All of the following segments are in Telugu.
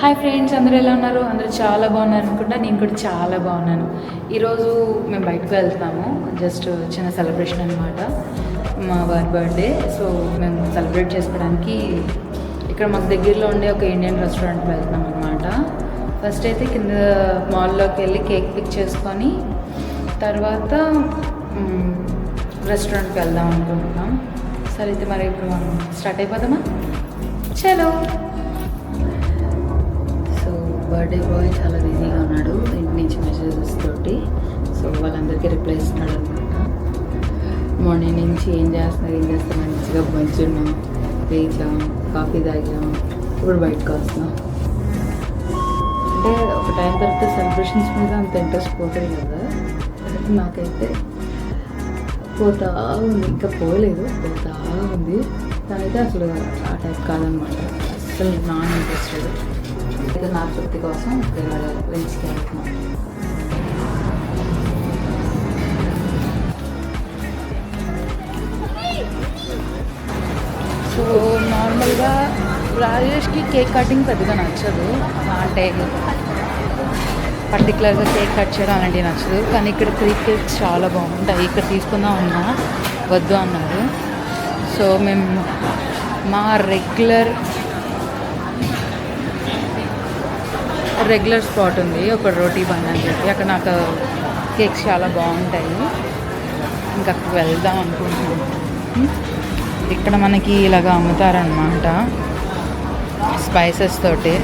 హాయ్ ఫ్రెండ్స్, అందరూ ఎలా ఉన్నారు? అందరూ చాలా బాగున్నారు అనుకుంటా. నేను కూడా చాలా బాగున్నాను. ఈరోజు మేము బయటకు వెళ్తున్నాము. జస్ట్ చిన్న సెలబ్రేషన్ అనమాట, మా వారి బర్త్డే. సో మేము సెలబ్రేట్ చేసుకోవడానికి ఇక్కడ మాకు దగ్గరలో ఉండే ఒక ఇండియన్ రెస్టారెంట్కి వెళ్తున్నాం అనమాట. ఫస్ట్ అయితే కింద మాల్లోకి వెళ్ళి కేక్ పిక్ చేసుకొని తర్వాత రెస్టారెంట్కి వెళ్దాం అనుకుంటున్నాం. సరే అయితే మరి ఇప్పుడు మనం స్టార్ట్ అయిపోదామా? చలో. బర్త్డే బాయ్ చాలా బిజీగా ఉన్నాడు, ఇంటి నుంచి మెసేజెస్ తోటి. సో వాళ్ళందరికీ రిప్లై ఇస్తున్నాడు అనమాట. మార్నింగ్ నుంచి ఏం చేస్తాం మంచిగా మంచున్నాం, లేచాం, కాఫీ తాగాం, ఇప్పుడు బయటకు వస్తున్నాం. అంటే ఒక టైం తర్వాత సెలబ్రేషన్స్ మీద అంత ఇంట్రెస్ట్ పోతుంది కదా, నాకైతే పోతా ఉంది. ఇంకా పోలేదు, పోతా ఉంది. దానైతే అసలు ఆ టైప్ కాదనమాట, అసలు నాన్ ఇంట్రెస్టెడ్. అయితే నా తృప్తి కోసం లంచ్కి వెళ్తున్నాం. సో నార్మల్గా రాజేష్కి కేక్ కటింగ్ పెద్దగా నచ్చదు, అంటే పర్టికులర్గా కేక్ కట్ చేయడం అలాంటివి నచ్చదు. కానీ ఇక్కడ 3 కేక్స్ చాలా బాగుంటాయి, ఇక్కడ తీసుకుందాం అన్నా వద్దు అన్నారు. సో మేము మా రెగ్యులర్ స్పాట్ ఉంది, ఒక రోటీ బన్ అని చెప్పి, అక్కడ నాకు కేక్స్ చాలా బాగుంటాయి. ఇంకా అక్కడికి వెళ్దాం అనుకుంటున్నాను. ఇక్కడ మనకి ఇలాగ అమ్ముతారనమాట, స్పైసెస్ తోటి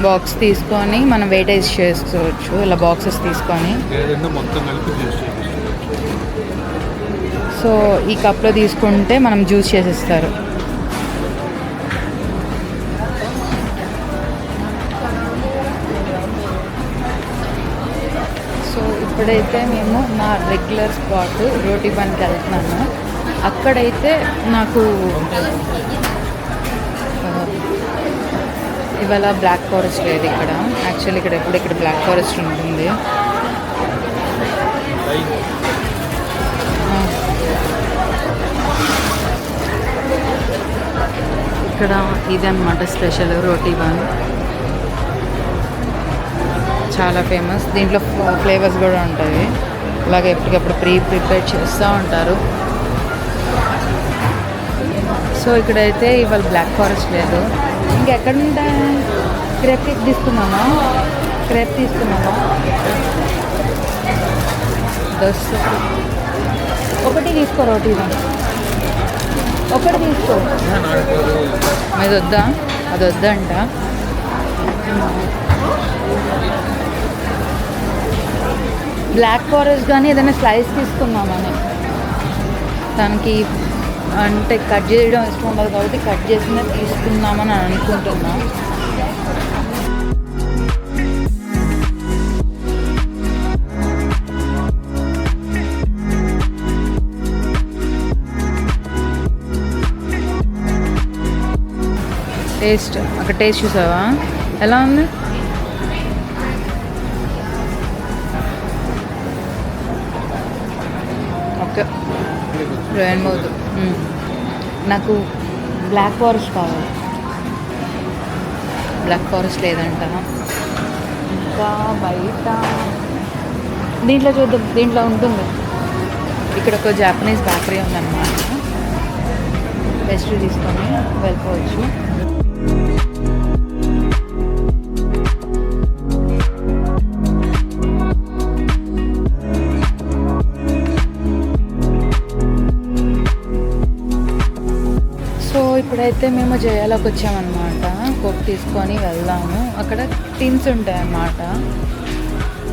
బాక్స్ తీసుకొని మనం వెయిటేజ్ చేసుకోవచ్చు. ఇలా బాక్సెస్ తీసుకొని సో ఈ కప్లో తీసుకుంటే మనం జ్యూస్ చేసిస్తారు. సో ఇప్పుడైతే మేము మా రెగ్యులర్ స్పాట్ రోటీ బన్కి వెళ్తున్నాము. అక్కడైతే నాకు ఇవాళ బ్లాక్ ఫారెస్ట్ లేదు ఇక్కడ. యాక్చువల్లీ ఇక్కడ బ్లాక్ ఫారెస్ట్ ఉంటుంది. ఇక్కడ ఇదన్నమాట స్పెషల్ రోటీ బన్, చాలా ఫేమస్. దీంట్లో ఫ్లేవర్స్ కూడా ఉంటాయి, అలాగే ఎప్పటికప్పుడు ప్రిపేర్ చేస్తూ ఉంటారు. సో ఇక్కడైతే ఇవాళ బ్లాక్ ఫారెస్ట్ లేదు. ఇంకెక్కడ ఉంటాయి? క్రేప్ కేక్ తీసుకున్నామా? క్రేప్ తీసుకున్నామా? ఒకటి తీసుకో, రోటీ ఒకటి తీసుకో. అది వద్దా? అది వద్దంట. బ్లాక్ ఫారెస్ట్ కానీ ఏదైనా స్లైస్ తీసుకున్నామని, దానికి అంటే కట్ చేయడం ఇష్టం ఉండదు కాబట్టి కట్ చేసిన తీసుకుందామని అనుకుంటున్నా. అక్కడ టేస్ట్ చూసావా ఎలా ఉంది? ఓకే, రెయిన్బోదు. నాకు బ్లాక్ ఫారెస్ట్ కావాలి, బ్లాక్ ఫారెస్ట్ లేదంట. ఇంకా బయట దీంట్లో చూద్దాం, దీంట్లో ఉంటుంది. ఇక్కడ ఒక జాపనీస్ బేకరీ ఉందన్నమాట, పేస్ట్రీ తీసుకొని వెళ్ళిపోవచ్చు. ఇప్పుడైతే మేము జయాలోకి వచ్చామన్నమాట. కోక్ తీసుకొని వెళ్దాము. అక్కడ టిన్స్ ఉంటాయి అన్నమాట,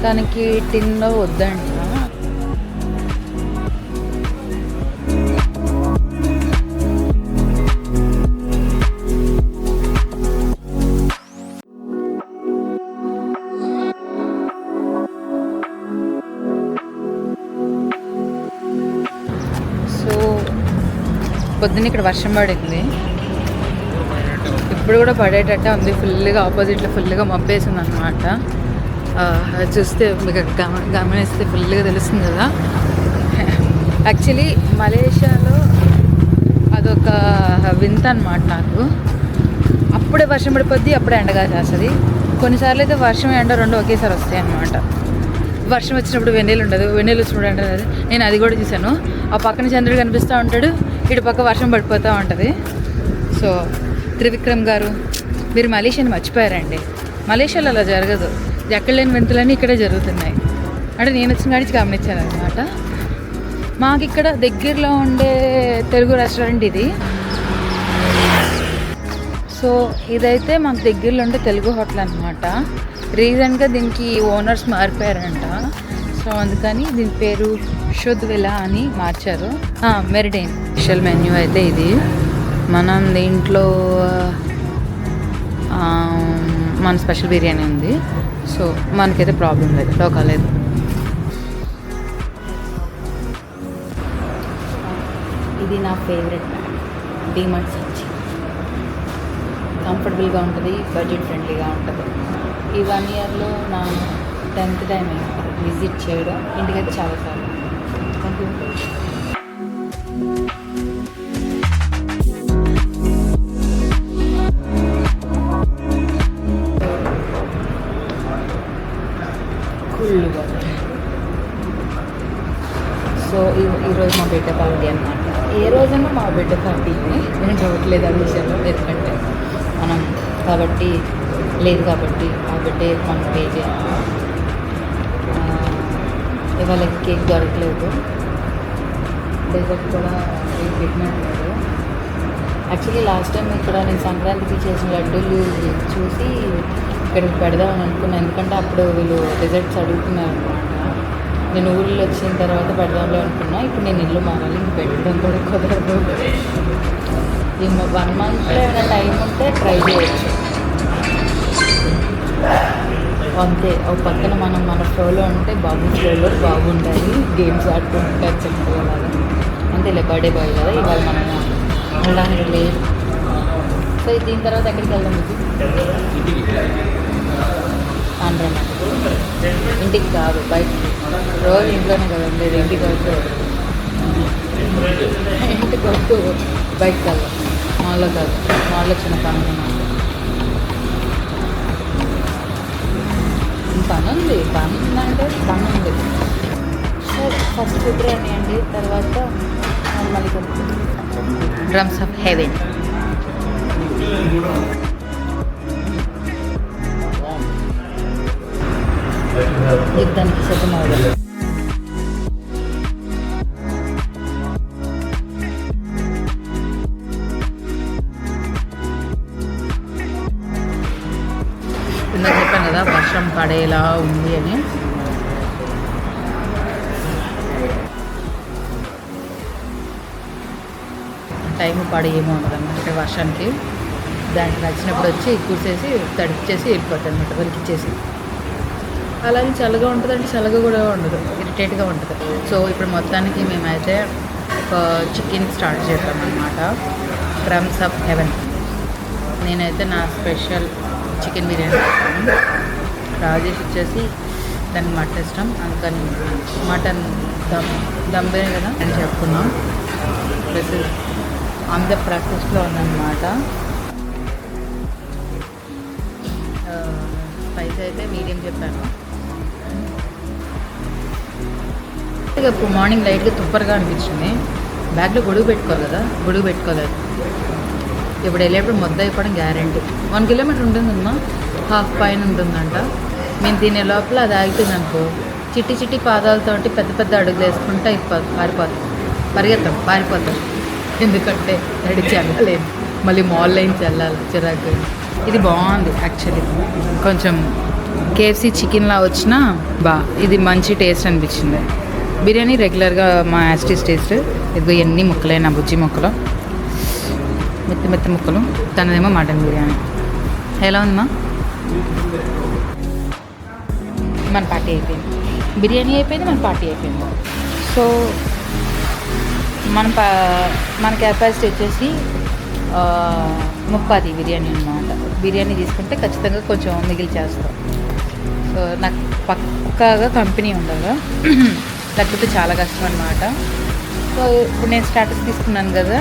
దానికి టిన్లో వద్దంట. సో పొద్దున్న ఇక్కడ వర్షం పడింది, ఇప్పుడు కూడా పడేటట్టే ఉంది. ఫుల్గా ఆపోజిట్లో ఫుల్గా మబ్బేసింది అనమాట. చూస్తే మీకు గమనిస్తే ఫుల్గా తెలుస్తుంది కదా. యాక్చువల్లీ మలేషియాలో అదొక వింత అనమాట. నాకు ఇప్పుడే వర్షం పడిపోద్ది, అప్పుడే ఎండగా చేస్తుంది. కొన్నిసార్లు అయితే వర్షం ఎండ రెండు ఒకేసారి వస్తాయి అన్నమాట. వర్షం వచ్చినప్పుడు వెన్నెలు ఉండదు, వెన్నెలు వచ్చినప్పుడు ఎండ ఉండదు. నేను అది కూడా చూశాను. ఆ పక్కన చంద్రుడు కనిపిస్తూ ఉంటాడు, ఇటు పక్క వర్షం పడిపోతూ ఉంటుంది. సో త్రివిక్రమ్ గారు, మీరు మలేషియాని మర్చిపోయారండి. మలేషియాలో అలా జరగదు. ఎక్కడ లేని వింతలన్నీ ఇక్కడే జరుగుతున్నాయి. అంటే నేను వచ్చిన కాడికి గమనించాను అనమాట. మాకు ఇక్కడ దగ్గరలో ఉండే తెలుగు రెస్టారెంట్ ఇది. సో ఇదైతే మాకు దగ్గరలో ఉండే తెలుగు హోటల్ అనమాట. రీసెంట్గా దీనికి ఓనర్స్ మారిపోయారంట. సో అందుకని దీని పేరు శుద్ధ్ విలా అని మార్చారు. మెరిడైన్ స్పెషల్ మెన్యూ అయితే ఇది. మనం దీంట్లో మన స్పెషల్ బిర్యానీ ఉంది. సో మనకైతే ప్రాబ్లం లేదు, డోకా లేదు. ఇది నా ఫేవరెట్ డీమార్ట్ సంచి. కంఫర్టబుల్గా ఉంటుంది, బడ్జెట్ ఫ్రెండ్లీగా ఉంటుంది. ఈ 1 ఇయర్లో నా 10th టైం విజిట్ చేయడం. ఇంటికైతే చాలాసార్లు. కూల్గా. సో ఈరోజు మా బిడ్డ పార్టీ అన్నమాట. ఏ రోజైనా మా బిడ్డ పార్టీని నేను చూడట్లేదు ఆ విషయంలో. ఎందుకంటే మనం కాబట్టి లేదు కాబట్టి ఆ బిడ్డే మనం పే చేయాలి. ఇవాళ కేక్ దొరకలేదు, డెజర్ట్ కూడా పెట్టినట్లేదు. యాక్చువల్లీ లాస్ట్ టైం ఇక్కడ నేను సంక్రాంతికి చేసిన లడ్డూలు చూసి ఇక్కడికి పెడదామని అనుకున్నాను. ఎందుకంటే అప్పుడు వీళ్ళు డెజర్ట్స్ అడుగుతున్నారు అనమాట. నేను ఊళ్ళో వచ్చిన తర్వాత పెడదాంలో అనుకున్నా. ఇప్పుడు నేను ఇల్లు మారాలి, ఇంక పెట్టడం కూడా కుదరదు. ఈ 1 monthలో ఏమైనా టైం ఉంటే ట్రై చేయొచ్చు. అంతే. ఒక పక్కన మనం మన ఫ్లోలో ఉంటే బాబు ఫ్లోలో బాగుంటాయి, గేమ్స్ ఆడుకుంటారు చెప్పుకోవాలి. అంతే, ఇలా బర్త్డే బాయ్ కదా ఇవాళ మనం ఉండడానికి లేదు. సో దీని తర్వాత ఎక్కడికి వెళ్దాం? ఆంధ్ర. ఇంటికి కాదు, బయటికి. రోజు ఇంట్లోనే కదా ఉండేది. ఇంటికి వద్దు బయటకు వెళ్దాం. మాల్లో కాదు, మాల్లో చిన్న పనులు పని ఉంది. పని ఉందంటే పని ఉంది. సరే, ఫస్ట్ బిర్యానీ అండి, తర్వాత మళ్ళీ డ్రమ్స్ ఆఫ్ హెవెన్. యుద్ధానికి సిద్ధమవుతుంది. ఇందాక చెప్పాను కదా వర్షం పడేలా ఉంది అని. టైం పడేమో ఉండదన్నమాట వర్షానికి. దానికి నచ్చినప్పుడు వచ్చి కూసేసి తడిపించేసి వెళ్ళిపోతాయి అనమాట, వలికిచ్చేసి. అలాగే చల్లగా ఉంటుందంటే చల్లగా కూడా ఉండదు, ఇరిటేట్గా ఉంటుంది. సో ఇప్పుడు మొత్తానికి మేమైతే ఒక చికెన్ స్టార్ట్ చేద్దామన్నమాట. Drums of heaven. నేనైతే నా స్పెషల్ చికెన్ బిర్యానీ చేస్తాను. రాజేష్ వచ్చేసి దానికి మటన్ ఇష్టం, అందుకని మటన్ దమ్ బిర్యానీ కదా అని చెప్పుకున్నాం. ప్లస్ ఆన్ ద ప్రాక్టీస్లో ఉందన్నమాట. స్పైస్ అయితే మీడియం చెప్పాను. ఇక మార్నింగ్ లైట్గా తుప్పరుగా అనిపించింది. బ్యాగ్లో గొడుగు పెట్టుకోవాలి కదా, గొడుగు పెట్టుకోలేదు. ఇప్పుడు వెళ్ళేప్పుడు మొద్ద అయిపోవడం గ్యారెంటీ. 1 kilometer ఉంటుందమ్మా, హాఫ్ పైన ఉంటుందంట. మేము తినే లోపల అది ఆగుతుంది అనుకో, చిట్టి చిట్టి పాదాలతోటి పెద్ద పెద్ద అడుగులు వేసుకుంటా పరిగెత్తాం, పారిపోతాం. ఎందుకంటే నడిచి వెళ్ళలేదు, మళ్ళీ మాల్ లైన్స్ వెళ్ళాలి, చిరాకు. ఇది బాగుంది యాక్చువల్లీ. కొంచెం కేఎఫ్సీ చికెన్లా వచ్చినా ఇది మంచి టేస్ట్ అనిపించింది. బిర్యానీ రెగ్యులర్గా మా యాస్టీస్ టేస్ట్. ఇదిగో ఎన్ని ముక్కలైనా బుజ్జి ముక్కలు, మెత్త మెత్త ముక్కలు. తనదేమో మటన్ బిర్యానీ. ఎలా ఉందమ్మా? మన పార్టీ అయిపోయింది, బిర్యానీ అయిపోయింది, మన పార్టీ అయిపోయింది. సో మన కెపాసిటీ వచ్చేసి 30 బిర్యానీ అన్నమాట. బిర్యానీ తీసుకుంటే ఖచ్చితంగా కొంచెం మిగిలిచేస్తాం. సో నాకు పక్కాగా కంపెనీ ఉండాలి, లేకపోతే చాలా కష్టం అన్నమాట. సో ఇప్పుడు నేను స్టాటస్ తీసుకున్నాను కదా,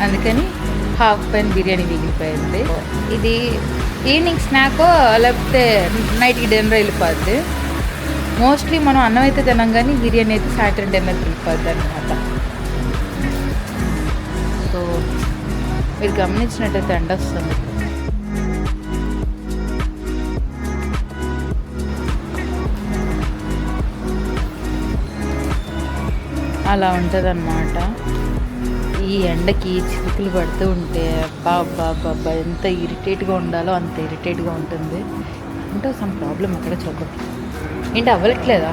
అందుకని హాఫ్ పైన బిర్యానీ మిగిలిపోయింది. ఇది ఈవినింగ్ స్నాక్ లేకపోతే నైట్కి డిన్నర్ వెళ్ళిపోద్ది. మోస్ట్లీ మనం అన్నం అయితే తినాం కానీ బిర్యానీ అయితే సాయంత్రం డిన్నర్కి వెళ్ళిపోద్ది అనమాట. సో మీరు గమనించినట్టయితే ఎండ వస్తుంది. అలా ఉంటుంది అన్నమాట. ఈ ఎండకి చిరుకులు పడుతూ ఉంటే బాబా ఎంత ఇరిటేట్గా ఉండాలో అంత ఇరిటేట్గా ఉంటుంది. అంటే సమ్ ప్రాబ్లం అక్కడ చూపదు. ఏంటి అవ్వట్లేదా?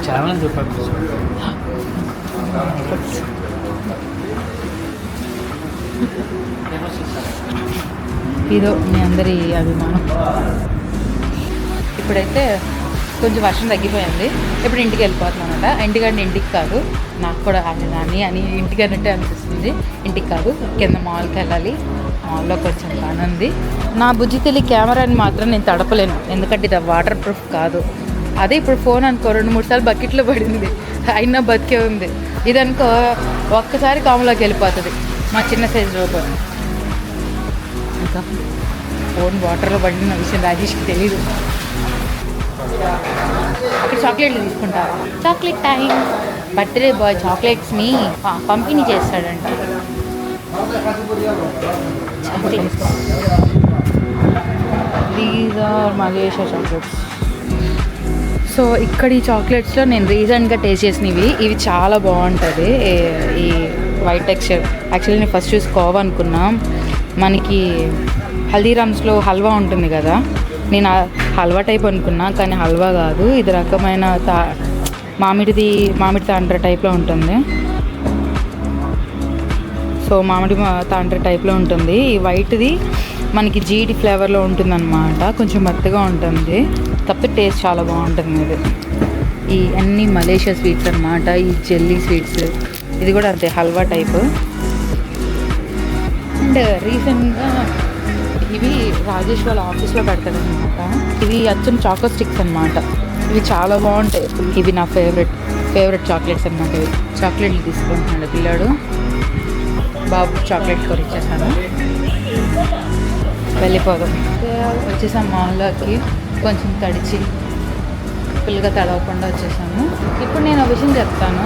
చాలా చెప్పాలి. ఇదో మీ అందరి అభిమానం. ఇప్పుడైతే కొంచెం వర్షం తగ్గిపోయింది. ఇప్పుడు ఇంటికి వెళ్ళిపోతున్నాను అనమాట. ఇంటికి కాదు, నాకు కూడా అని ఇంటికి అన్నట్టే అనిపిస్తుంది. ఇంటికి కాదు, కింద మాల్కి వెళ్ళాలి. మాల్లో కొంచెం పని ఉంది. నా బుజ్జి తెలి కెమెరాని మాత్రం నేను తడపలేను, ఎందుకంటే ఇది వాటర్ ప్రూఫ్ కాదు. అదే ఇప్పుడు ఫోన్ అనుకో 2-3 సార్లు బకెట్లో పడింది, అయినా బతికే ఉంది. ఇది అనుకో ఒక్కసారి కాములోకి వెళ్ళిపోతుంది మా చిన్న సైజు రోబో. ఇంకా ఫోన్ వాటర్లో పడిన విషయం రాజేష్కి తెలీదు. అక్కడ చాక్లెట్లు తీసుకుంటారు. Chocolate time. బర్త్డే బాయ్ చాక్లెట్స్ని పంపిణీ చేస్తాడంట. Chocolates, these are Malaysia chocolates. So ఇక్కడ ఈ చాక్లెట్స్లో నేను రీసెంట్గా టేస్ట్ చేసినవి ఇవి చాలా బాగుంటుంది. ఈ వైట్ టెక్స్చర్. యాక్చువల్లీ నేను ఫస్ట్ చూసి కోవా అనుకున్నా. మనకి హల్దీరామ్స్లో హల్వా ఉంటుంది కదా, నేను హల్వా టైప్ అనుకున్నా, కానీ హల్వా కాదు. ఇది రకమైన మామిడి తాండ్ర టైప్లో ఉంటుంది. సో మామిడి తాండ్ర టైప్లో ఉంటుంది. ఈ వైట్ది మనకి జీడి ఫ్లేవర్లో ఉంటుందన్నమాట. కొంచెం మెత్తగా ఉంటుంది, తప్ప టేస్ట్ చాలా బాగుంటుంది. ఇది ఈ అన్ని మలేషియా స్వీట్స్ అన్నమాట. ఈ జెల్లీ స్వీట్స్ ఇది కూడా అంతే, హల్వా టైపు. అండ్ రీసెంట్గా ఇవి రాజేష్ వాళ్ళ ఆఫీస్లో పెడతారనమాట. ఇవి అచ్చం చాకో స్టిక్స్ అనమాట. ఇవి చాలా బాగుంటాయి. ఇవి నా ఫేవరెట్ చాక్లెట్స్ అనమాట. ఇవి చాక్లెట్లు తీసుకుంటున్నాడు పిల్లాడు. బాబు చాక్లెట్ కొని ఇచ్చేసాను. వెళ్ళిపోదాం. వచ్చేసాం మాల్లోకి. కొంచెం తడిచి ఫుల్గా తడవకుండా వచ్చేసాము. ఇప్పుడు నేను ఒక విషయం చెప్తాను.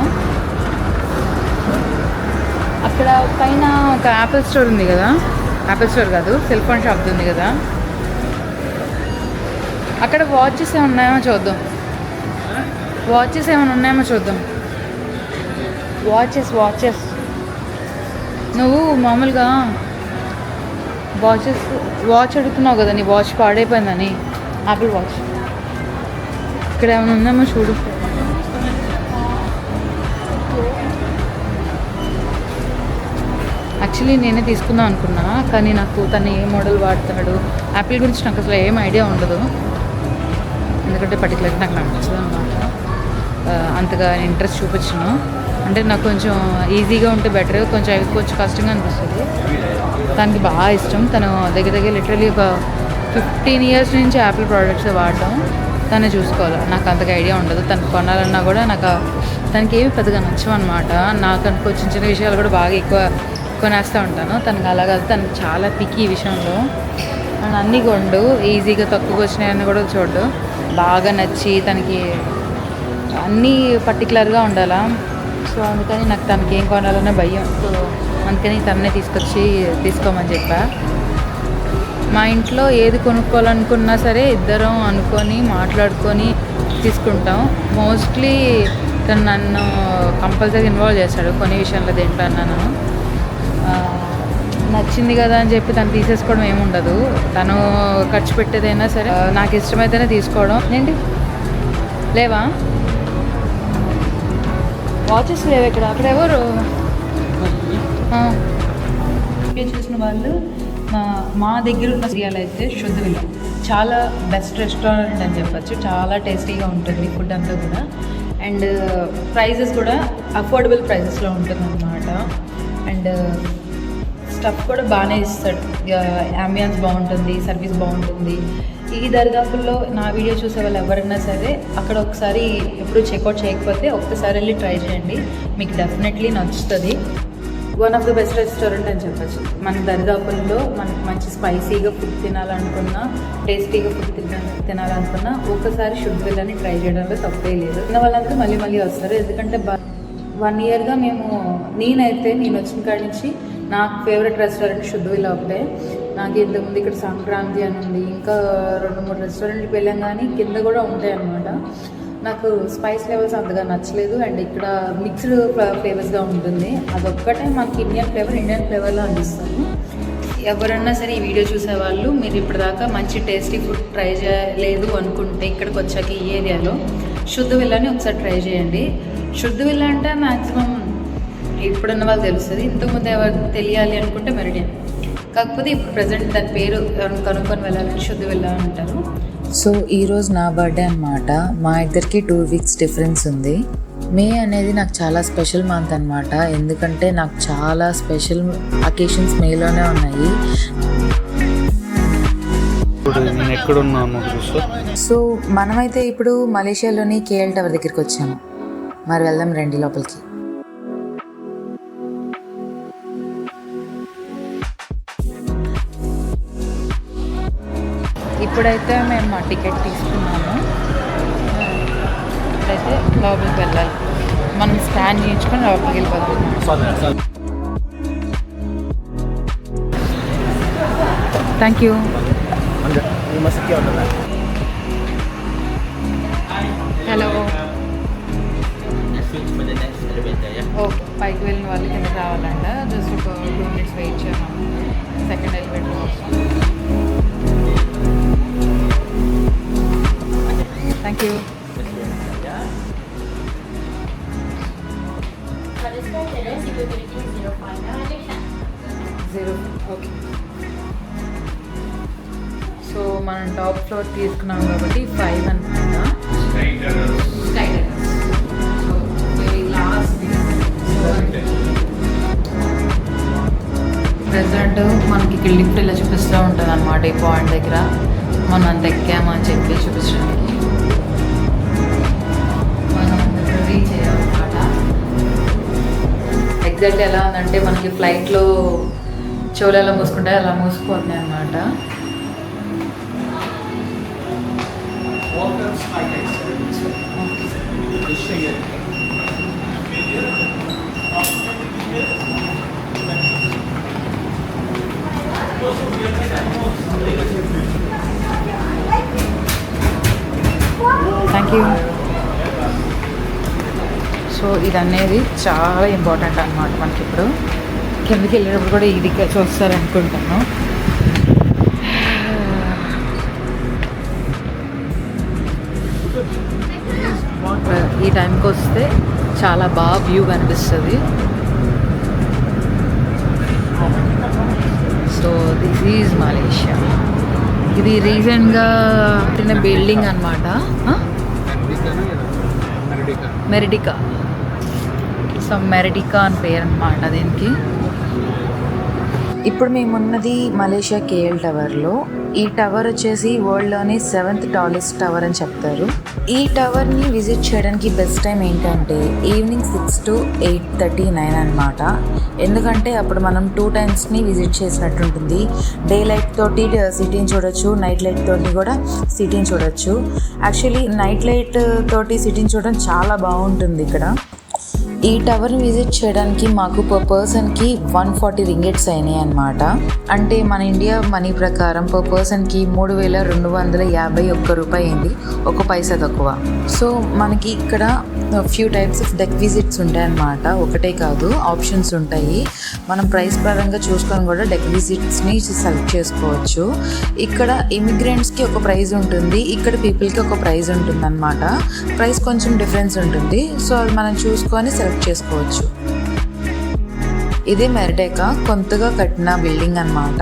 అక్కడ పైన ఒక యాపిల్ స్టోర్ ఉంది కదా, యాపిల్ స్టోర్ కాదు, సెల్ ఫోన్ షాప్ ఉంది కదా, అక్కడ వాచెస్ ఏమైనా ఉన్నాయేమో చూద్దాం. వాచెస్ నువ్వు మామూలుగా వాచ్ అడుగుతున్నావు కదా, నీ వాచ్ పాడైపోయిందని. యాపిల్ వాచ్ ఇక్కడ ఏమైనా ఉందేమో చూడు. యాక్చువల్లీ నేనే తీసుకుందాం అనుకున్నా, కానీ నాకు తను ఏ మోడల్ వాడతాడు, యాపిల్ గురించి నాకు అసలు ఏం ఐడియా ఉండదు. ఎందుకంటే పర్టికులర్గా నాకు నచ్చదు అనమాట. అంతగా ఇంట్రెస్ట్ చూపించను. అంటే నాకు కొంచెం ఈజీగా ఉంటే బెటర్, కొంచెం కష్టంగా అనిపిస్తుంది. తనకి బాగా ఇష్టం. తను దగ్గర లిటరలీ ఒక 15 years నుంచి యాపిల్ ప్రోడక్ట్స్ వాడడం తనే చూసుకోవాలి. నాకు అంతగా ఐడియా ఉండదు. తనకు కొనాలన్నా కూడా తనకి ఏమి పెద్దగా నచ్చం అనమాట. నాకు అనుకో చిన్న విషయాలు కూడా బాగా ఎక్కువ కొనేస్తూ ఉంటాను. తనకు అలా కాదు, తనకు చాలా పికి ఈ విషయంలో. అండ్ అన్నీ కొండు, ఈజీగా తక్కువగా వచ్చినాయని కూడా చూడు. బాగా నచ్చి తనకి అన్నీ పర్టికులర్గా ఉండాలా. సో అందుకని నాకు తనకి ఏం కొనాలన్నా భయం. సో అందుకని తననే తీసుకోమని చెప్పా. మా ఇంట్లో ఏది కొనుక్కోవాలనుకున్నా సరే ఇద్దరం అనుకొని మాట్లాడుకొని తీసుకుంటాం. మోస్ట్లీ తను నన్ను కంపల్సరీ ఇన్వాల్వ్ చేస్తాడు కొన్ని విషయంలో. దేంట్లో అన్నాను నచ్చింది కదా అని చెప్పి తను తీసేసుకోవడం ఏముండదు. తను ఖర్చు పెట్టేదైనా సరే నాకు ఇష్టమైతేనే తీసుకోవడం. ఏంటి లేవా వాచెస్ లేవు ఇక్కడ? అక్కడ ఎవరు చూసిన వాళ్ళు మా దగ్గర ఉన్న సిరియాలు అయితే శుద్ధ విలువ చాలా బెస్ట్ రెస్టారెంట్ అని చెప్పచ్చు. చాలా టేస్టీగా ఉంటుంది ఫుడ్ అంతా కూడా. అండ్ ప్రైజెస్ కూడా అఫోర్డబుల్ ప్రైజెస్లో ఉంటుంది అన్నమాట. అండ్ స్టఫ్ కూడా బాగానే ఇస్తాడు. అంబియన్స్ బాగుంటుంది, సర్వీస్ బాగుంటుంది. ఈ దర్గాపుల్లో నా వీడియో చూసే వాళ్ళు ఎవరైనా సరే అక్కడ ఒకసారి ఎప్పుడు చెక్అవుట్ చేయకపోతే ఒక్కసారి వెళ్ళి ట్రై చేయండి, మీకు డెఫినెట్లీ నచ్చుతుంది. One of the best restaurant అని చెప్పచ్చు. మన దరిదాపుల్లో మనకి మంచి స్పైసీగా ఫుడ్ తినాలనుకున్నా, టేస్టీగా ఫుడ్ తినాలనుకున్నా ఒకసారి షుడ్ విల్లాని ట్రై చేయడంలో తప్పే లేదు. ఉన్న వాళ్ళంతా మళ్ళీ మళ్ళీ వస్తారు. ఎందుకంటే 1 ఇయర్గా నేను వచ్చిన కాడి నుంచి నాకు ఫేవరెట్ రెస్టారెంట్ షుడ్ విల్లా ఒకటే. నాకు ఇంతకుముందు ఇక్కడ సంక్రాంతి అని ఉంది, ఇంకా 2-3 రెస్టారెంట్కి వెళ్ళాం, కానీ కింద కూడా ఉంటాయి అన్నమాట. నాకు స్పైస్ లెవెల్స్ అంతగా నచ్చలేదు. అండ్ ఇక్కడ మిక్స్డ్ ఫ్లేవర్స్గా ఉంటుంది. అదొక్కటే మనకి ఇండియన్ ఫ్లేవర్లో అందిస్తాను. ఎవరన్నా సరే ఈ వీడియో చూసేవాళ్ళు మీరు ఇప్పటిదాకా మంచి టేస్టీ ఫుడ్ ట్రై చేయలేదు అనుకుంటే ఇక్కడికి వచ్చాక ఈ ఏరియాలో షుడ్ విల్లాని ఒకసారి ట్రై చేయండి. షుడ్ విల్లా అంటే మ్యాక్సిమం ఇప్పుడున్న వాళ్ళు తెలుస్తుంది. ఇంతకుముందు ఎవరు తెలియాలి అనుకుంటే మెరిడియన్. కాకపోతే ఇప్పుడు ప్రజెంట్ దాని పేరు కనుక్కొని వెళ్ళాలని షుడ్ విల్లా అంటారు. సో ఈరోజు నా బర్త్డే అన్నమాట. మా ఇద్దరికి 2 వీక్స్ డిఫరెన్స్ ఉంది. మే అనేది నాకు చాలా స్పెషల్ మంత్ అన్నమాట. ఎందుకంటే నాకు చాలా స్పెషల్ అకేషన్స్ మేలోనే ఉన్నాయి. సో మనమైతే ఇప్పుడు మలేషియాలోని KL టవర్ దగ్గరికి వచ్చాము. మరి వెళ్దాం రండి లోపలికి. ఇప్పుడైతే మేము మా టికెట్ తీసుకున్నాము. ఇప్పుడైతే లోపలికి వెళ్ళాలి. మనం స్కాన్ చేయించుకొని లోపలికి వెళ్ళిపోతున్నాం. Thank you. హలో. పైకి వెళ్ళిన వాళ్ళు కింద రావాలంట. జస్ట్ ఒక 2 minutes వెయిట్ చేయమా. సెకండ్ ఎలివేటర్ కోసం. Thank you. ఓకే. సో మనం టాప్ ఫ్లోర్ తీసుకున్నాం కాబట్టి 5 అనమాట. ప్రెజెంట్ మనకి ఇక్కడ లిఫ్ట్ ఇలా చూపిస్తూ ఉంటుంది అన్నమాట. ఈ పాయింట్ దగ్గర మనం అంత ఎక్కామా అని చెప్పి చూపించడానికి మనం రీచ్ అయ్యామన్నమాట. ఎగ్జాక్ట్ ఎలా ఉందంటే మనకి ఫ్లైట్లో చెవులు ఎలా మూసుకుంటాయి అలా మూసుకుపోతున్నాయి అన్నమాట. Thank you. సో ఇది అనేది చాలా ఇంపార్టెంట్ అన్నమాట. మనకి ఇప్పుడు కిందకి వెళ్ళేటప్పుడు కూడా ఇది చూస్తారనుకుంటాను. ఈ టైంకి వస్తే చాలా బాగా వ్యూ కనిపిస్తుంది. So this is Malaysia. ఇది రీసెంట్గా కట్టిన బిల్డింగ్ అన్నమాట. మెరిడికా. సో మెరిడికా అని పేరు అన్నమాట దీనికి. ఇప్పుడు మేమున్నది మలేషియా KL టవర్లో. ఈ టవర్ వచ్చేసి వరల్డ్లోని 7th టాలెస్ట్ టవర్ అని చెప్తారు. ఈ టవర్ని విజిట్ చేయడానికి బెస్ట్ టైం ఏంటంటే ఈవినింగ్ 6 to 8:39 అనమాట. ఎందుకంటే అప్పుడు మనం 2 times విజిట్ చేసినట్టు ఉంటుంది. డే లైట్ తోటి సిటీని చూడొచ్చు, నైట్ లైట్ తోటి కూడా సిటీని చూడొచ్చు. యాక్చువల్లీ నైట్ లైట్ తోటి సిటీని చూడడం చాలా బాగుంటుంది ఇక్కడ. ఈ టవర్ని విజిట్ చేయడానికి మాకు పర్ పర్సన్కి 140 రింగిట్స్ అయినాయి అన్నమాట. అంటే మన ఇండియా మనీ ప్రకారం పర్ పర్సన్కి 3,251 రూపాయి అయింది, 1 పైసా తక్కువ. సో మనకి ఇక్కడ few types of deck visits ఉంటాయన్నమాట. ఒకటే కాదు, ఆప్షన్స్ ఉంటాయి. మనం ప్రైస్ పరంగా చూసుకొని కూడా డెక్ విజిట్స్ని సెలెక్ట్ చేసుకోవచ్చు. ఇక్కడ ఇమిగ్రెంట్స్కి ఒక ప్రైస్ ఉంటుంది, ఇక్కడ పీపుల్కి ఒక ప్రైస్ ఉంటుంది అన్నమాట. ప్రైస్ కొంచెం డిఫరెన్స్ ఉంటుంది. సో అది మనం చూసుకొని సెలెక్ట్ చేసుకోవచ్చు. ఇదే మెరిడికా, కొత్తగా కట్టిన బిల్డింగ్ అన్నమాట.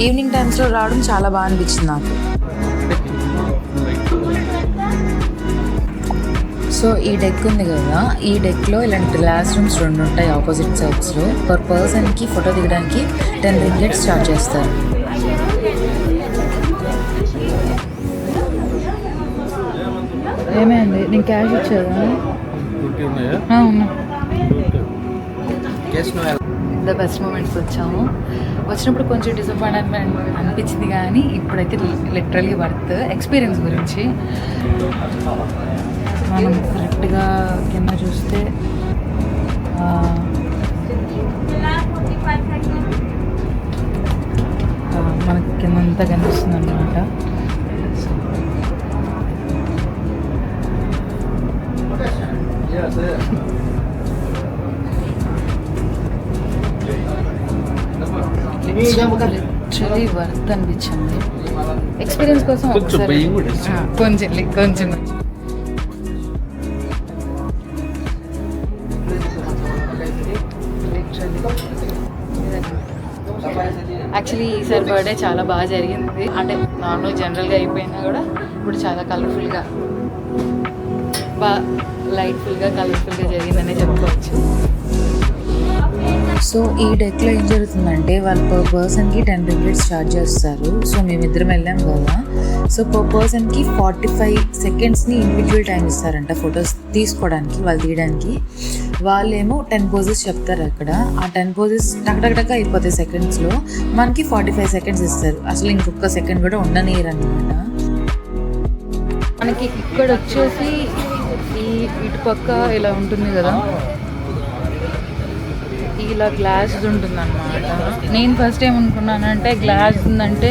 ఈవినింగ్ టైమ్స్లో రావడం చాలా బాగా అనిపించింది నాకు. సో ఈ డెక్ ఉంది కదా, ఈ డెక్లో ఇలాంటి గ్లాస్ రూమ్స్ 2 ఉంటాయి ఆపోజిట్ సైడ్స్లో. పర్ పర్సన్కి ఫోటో దిగడానికి 10 రింగిట్స్ చార్జ్ చేస్తారు. ఏమైంది? నేను క్యాష్ ఇచ్చేదా? ఉన్నా ద బెస్ట్ మూమెంట్స్ వచ్చాము. వచ్చినప్పుడు కొంచెం డిసప్పాయింట్మెంట్ అనిపించింది, కానీ ఇప్పుడైతే లిటరలీ వర్త్. ఎక్స్పీరియన్స్ గురించి మనం కరెక్ట్గా కింద చూస్తే మనకి కింద అంతా కనిపిస్తుంది అన్నమాట. లిటరలీ వర్త్ అనిపించింది. ఎక్స్పీరియన్స్ కోసం ఒకసారి కొంచెం యాక్చువల్లీ ఈసారి బర్త్డే చాలా బాగా జరిగింది. అంటే నార్మల్ జనరల్గా అయిపోయినా కూడా ఇప్పుడు చాలా కలర్ఫుల్గా లైట్ఫుల్గా కలర్ఫుల్గా జరిగిందనే చెప్పుకోవచ్చు. సో ఈ డెక్లో ఏం జరుగుతుందంటే వాళ్ళు పర్ పర్సన్కి 10 టికెట్స్ ఛార్జ్ చేస్తారు. సో మేమిద్దరం వెళ్ళాం కదా, సో పర్ పర్సన్కి 45 సెకండ్స్ని ఇండివిజువల్ టైం ఇస్తారంట ఫొటోస్ తీసుకోవడానికి, వాళ్ళు తీయడానికి. వాళ్ళేమో 10 పోజెస్ చెప్తారు అక్కడ. ఆ 10 పోజెస్ టక్ అయిపోతాయి సెకండ్స్లో. మనకి 45 సెకండ్స్ ఇస్తారు. అసలు ఇంకొక సెకండ్ కూడా ఉండనీయరు అనమాట. మనకి ఇక్కడ వచ్చేసి ఇటుపక్క ఇలా ఉంటుంది కదా, ఇలా గ్లాస్ ఉంటుందన్నమాట. నేను ఫస్ట్ ఏమనుకున్నానంటే గ్లాస్ ఉందంటే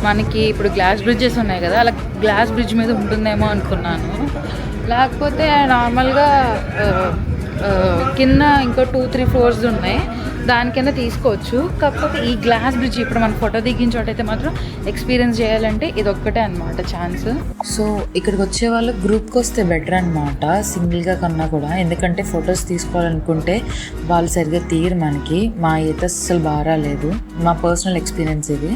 మనకి ఇప్పుడు గ్లాస్ బ్రిడ్జెస్ ఉన్నాయి కదా, అలా గ్లాస్ బ్రిడ్జ్ మీద ఉంటుందేమో అనుకున్నాను. లేకపోతే నార్మల్గా కింద ఇంకో 2-3 ఫ్లోర్స్ ఉన్నాయి, దానికైనా తీసుకోవచ్చు. కాకపోతే ఈ గ్లాస్ బ్రిడ్జ్ ఇప్పుడు మనం ఫోటో దిగిన చోట అయితే మాత్రం ఎక్స్పీరియన్స్ చేయాలంటే ఇది ఒక్కటే అనమాట ఛాన్స్. సో ఇక్కడికి వచ్చే వాళ్ళు గ్రూప్కి వస్తే బెటర్ అనమాట, సింగిల్గా కన్నా కూడా. ఎందుకంటే ఫొటోస్ తీసుకోవాలనుకుంటే వాళ్ళు సరిగ్గా తీయరు మనకి. మా అయితే అస్సలు బాగా రాలేదు, మా పర్సనల్ ఎక్స్పీరియన్స్ ఇది.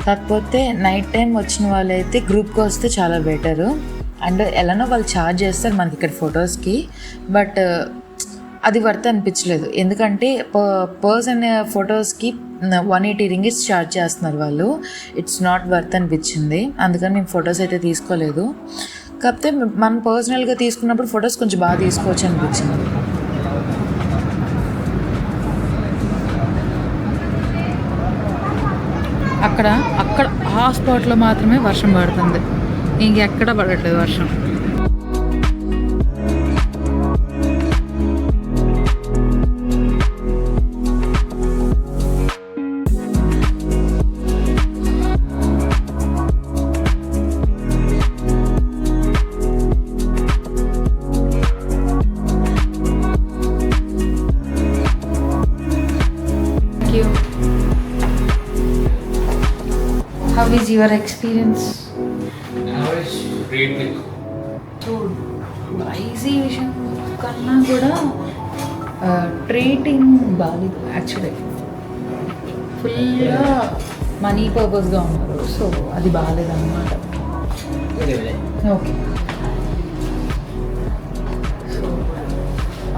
కాకపోతే నైట్ టైం వచ్చిన వాళ్ళైతే గ్రూప్కి వస్తే చాలా బెటరు. అండ్ ఎలానో వాళ్ళు ఛార్జ్ చేస్తారు మనకి ఇక్కడ ఫొటోస్కి, బట్ అది వర్త్ అనిపించలేదు. ఎందుకంటే పర్సన్ ఫొటోస్కి 180 రింగిట్స్ ఛార్జ్ చేస్తున్నారు వాళ్ళు. ఇట్స్ నాట్ వర్త్ అనిపించింది. అందుకని మేము ఫొటోస్ అయితే తీసుకోలేదు. కాకపోతే మనం పర్సనల్గా తీసుకున్నప్పుడు ఫొటోస్ కొంచెం బాగా తీసుకోవచ్చు అనిపించింది. అక్కడ ఆ స్పాట్లో మాత్రమే వర్షం పడుతుంది, ఇంకెక్కడ పడట్లేదు వర్షం. How is your experience? ప్రైజీ విషయం కన్నా కూడా ట్రీటింగ్ బాగాలేదు యాక్చువల్లీ. ఫుల్గా మనీ పర్పస్గా ఉన్నారు, సో అది బాగాలేదు అన్నమాట. ఓకే, సో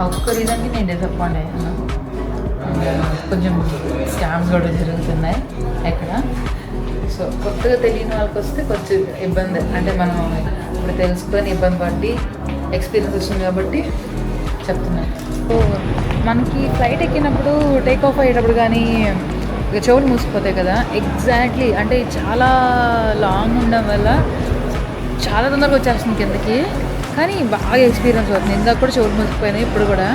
ఒక్క రీజన్కి నేను డిసప్పాయింట్ అయ్యాను. కొంచెం స్కామ్స్ కూడా జరుగుతున్నాయి ఎక్కడ. సో కొత్తగా తెలియని వాళ్ళకి వస్తే కొంచెం ఇబ్బంది, అంటే మనం ఇప్పుడు తెలుసుకొని ఇబ్బంది పట్టి ఎక్స్పీరియన్స్ వచ్చింది కాబట్టి చెప్తున్నాను. సో మనకి ఫ్లైట్ ఎక్కినప్పుడు టేక్ ఆఫ్ అయ్యేటప్పుడు కానీ ఇక చెవులు మూసిపోతాయి కదా, ఎగ్జాక్ట్లీ అంటే చాలా లాంగ్ ఉండడం వల్ల చాలా తొందరగా వచ్చేస్తుంది కిందకి, కానీ బాగా ఎక్స్పీరియన్స్ అవుతుంది. ఇందాక కూడా చెవులు మూసిపోయినాయి, ఇప్పుడు కూడా.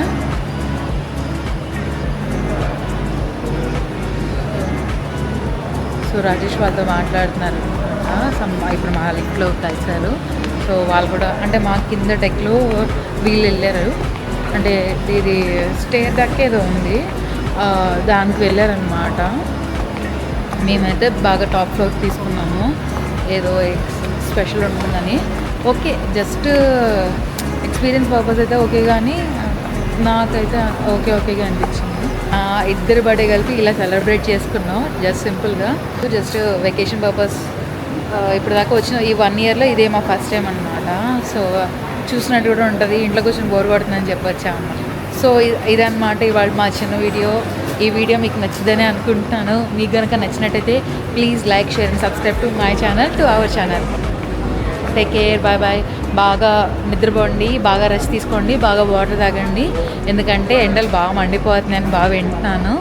సో రాజేష్ వాళ్ళతో మాట్లాడుతున్నారు, ఇప్పుడు మా లిఫ్ట్లో కలిసారు. సో వాళ్ళు కూడా అంటే మా కింద డెక్లో వీళ్ళు వెళ్ళారు, అంటే ఇది స్టేర్ డెక్ ఏదో ఉంది, దానికి వెళ్ళారనమాట. మేమైతే బాగా టాప్ ఫ్లోర్ తీసుకున్నాము, ఏదో స్పెషల్ ఉంటుందని. ఓకే, జస్ట్ ఎక్స్పీరియన్స్ పర్పస్ అయితే ఓకే, కానీ నాకైతే ఓకేగా అనిపించింది. ఇద్దరు బర్త్డే కలిపి ఇలా సెలబ్రేట్ చేసుకున్నాం, జస్ట్ సింపుల్గా, జస్ట్ వెకేషన్ పర్పస్. ఇప్పుడు దాకా వచ్చిన ఈ 1 ఇయర్లో ఇదే మా ఫస్ట్ టైం అనమాట. సో చూసినట్టు కూడా ఉంటుంది, ఇంట్లో కూర్చొని బోర్ కొడుతుందని చెప్పొచ్చాము. సో ఇదన్నమాట ఇవాళ మా చిన్న వీడియో. ఈ వీడియో మీకు నచ్చిందని అనుకుంటున్నాను. మీకు కనుక నచ్చినట్టయితే please like, share and subscribe to my channel, to our channel. Take care, bye bye. బాగా నిద్రపోండి, బాగా రెస్ట్ తీసుకోండి, బాగా వాటర్ తాగండి, ఎందుకంటే ఎండలు బాగా మండిపోతున్నాయని బాగా వింటున్నాను.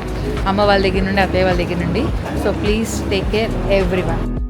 అమ్మ వాళ్ళ దగ్గర నుండి, అత్తయ్య వాళ్ళ దగ్గర నుండి. So please take care every one.